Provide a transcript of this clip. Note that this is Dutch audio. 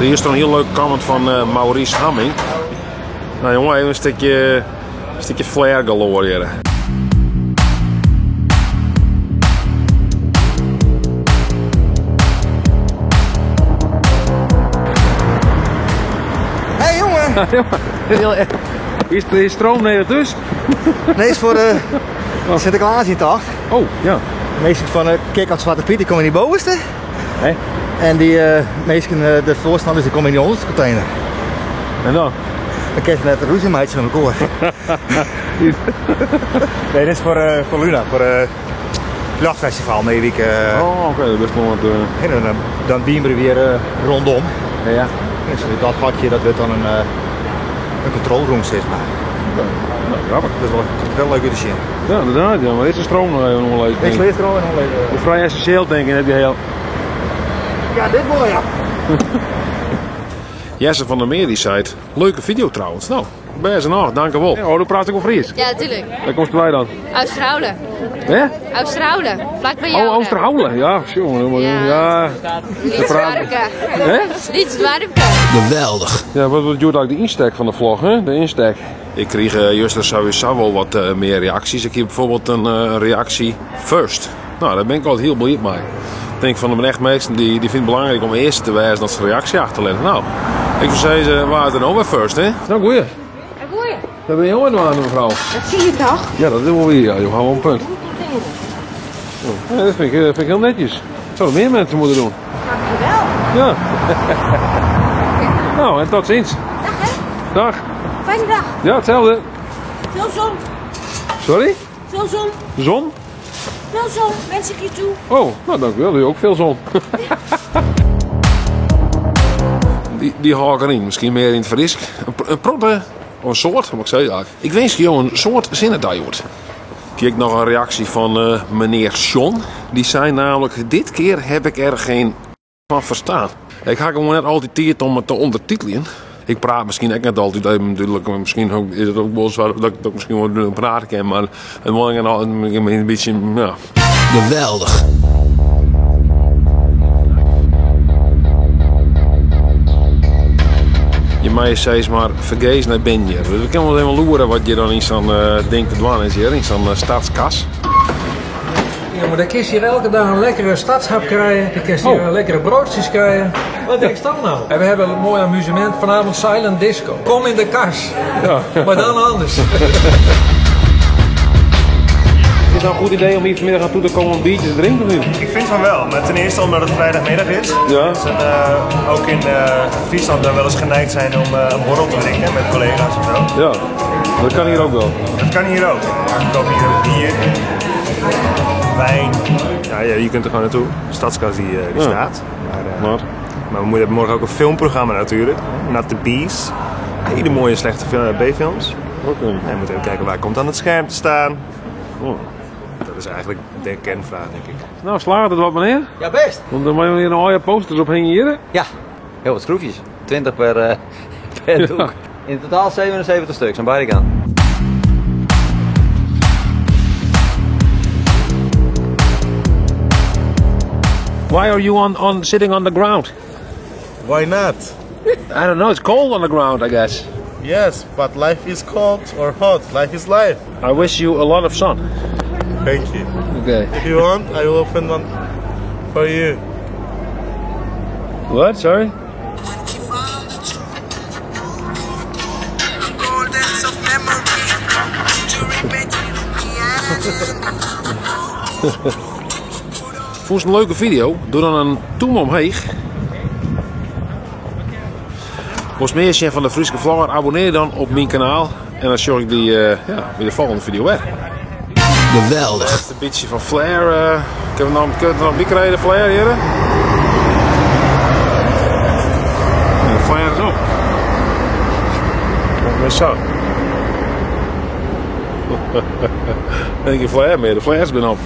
Hier is er een heel leuk comment van Maurice Hamming. Nou jongen, even een stukje flair galore hier. Hé jongen! Is de stroom nee dus? Nee, is voor de Sinterklaas in tacht. Oh, ja. De meesten van de kerk aan Zwarte Piet die komen in die bovenste. Hé? En die meesten, de voorstanders, die komen in die onderste container. En dan? Dan krijg je net een roezemeidje van mijn koor. Nee, dit is voor Luna, voor het jachtfestival mee week. Oh, oké, dat is best wel wat. En dan beamen we weer rondom. Ja. Dus dat hartje, dat wordt dan een controlroom, zeg maar. Nou, grappig. Dat is wel leuk om te zien. Ja, inderdaad, ja, maar is de stroom nog even onlezen? Ik lees er al en onlezen. Vrij essentieel denk ik, heb je heel. Ja, dit wel ja. Jesse van der Meer die zei het. Leuke video trouwens. Nou, best nog, dankjewel. Ja, dan praat ik over Fries. Ja, natuurlijk. Waar komt wij dan? Oosterhouden. Hè? Oosterhouden. Vlak bij jou. Oh, Oosterhouden. Ja, jongen. Ja. Lietsdwarpke. Hè? Lietsdwarpke. Geweldig. Ja, wat duurt eigenlijk de insteek van de vlog, hè? De insteek. Ik kreeg juist er sowieso wel wat meer reacties. Ik heb bijvoorbeeld een reactie first. Nou, daar ben ik altijd heel blij mee. Ik denk van de echt meesten die vindt het belangrijk om eerst te wijzen dat ze een reactie achterlaten. Nou, ik zou zeggen, waar is er nou weer first, hè? Nou, goeie. Een goeie. Dat ben je ook aan, mevrouw. Dat zie je toch? Ja, dat is wel weer. Ja, je houdt wel een punt. Ja, dat vind ik heel netjes. Dat zouden meer mensen moeten doen. Dankjewel. Ja. Nou, en tot ziens. Dag hè. Dag. Fijne dag. Ja, hetzelfde. Veel zon. Sorry? Veel zon. Zon? Veel zon. Wens ik je toe. Oh, nou dankjewel. U ook veel zon. die hou ik erin. Misschien meer in het frisk. Een protte. Of een soort, moet ik zeggen eigenlijk. Ik wens je een soort zinnen dat je hoort. Kijk nog een reactie van meneer John. Die zei namelijk, dit keer heb ik er geen van verstaan. Ik ga gewoon net altijd tijd om het te ondertitelen. Ik praat misschien ook net altijd even natuurlijk. Misschien ook, is het ook wel zo dat ik misschien wel praten kan. Maar het moet een beetje, ja. Geweldig. Je mag steeds maar vergeet naar Benje. Dus we kunnen wel even loeren wat je dan in zo'n ding te doen is hier, in zo'n stadskas. Ja, maar dan kun je hier elke dag een lekkere stadshap krijgen. Dan kun je hier lekkere broodjes krijgen. Wat denk je dan nou? En we hebben een mooi amusement, vanavond silent disco. Kom in de kas. Ja. Maar dan anders. Is het nou een goed idee om hier vanmiddag naartoe te komen om een biertje te drinken of niet? Ik vind van wel, maar ten eerste omdat het vrijdagmiddag is. Ja. Dus ook in Friesland dan wel eens geneigd zijn om een borrel te drinken met collega's of zo. Ja, dat kan hier ook wel. Dat kan hier ook. Maar ik koop hier ook bier, wijn. Ja, je kunt er gewoon naartoe. De stadskas die staat. Maar we hebben morgen ook een filmprogramma natuurlijk. Not the Beast. Hele mooie slechte B-films. Okay. En we moeten even kijken waar komt aan het scherm te staan. Oh. Dat is eigenlijk de kernvraag, denk ik. Nou, slaagt het wat, meneer? Ja, best. Want dan moet je hier al je posters op hangen hier. Ja, heel wat schroefjes. 20 per doek. In totaal 77 stuks aan beide kanten. Why are you sitting on the ground? Why not? I don't know, it's cold on the ground, I guess. Yes, but life is cold or hot. Life is life. I wish you a lot of sun. Thank you. Okay. If you want, I will open one for you. What? Sorry? Vond je een leuke video? Doe dan een duim omheen. Als meer van de Friese Vlogger, abonneer je dan op mijn kanaal. En dan zorg ik die weer de volgende video weer. Geweldig. Het is een beetje van flair. Ik heb nog een beetje flair hier. En de flair is op. Met zo. Denk je flair meer? De flair is ben op.